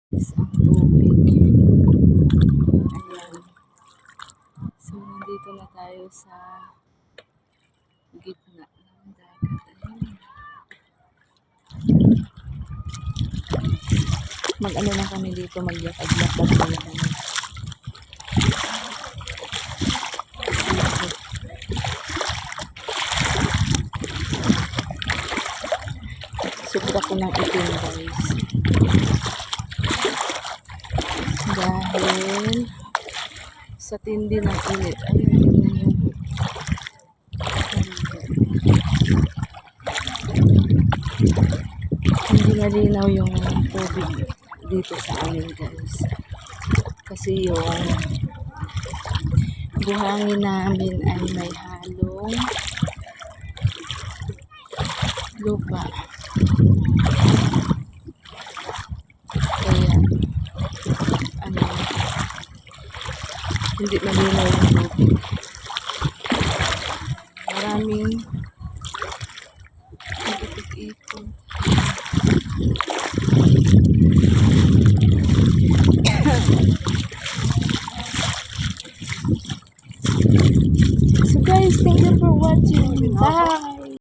Isang tubig. Ayan. So, nandito na tayo sa gitna ng dagat. Ayan. Mag-ano na kami dito, maglakad-lakad na kami. Sobra ko ng itim, guys. Dahil sa tindi ng init. Ayun, hindi malinaw yung tubig dito sa amin, guys. Kasi yung buhangin namin ay may halong lupa. Kaya, hindi malinaw yung tubig. Maraming nagpipik-ipon. So guys, thank you for watching. Bye!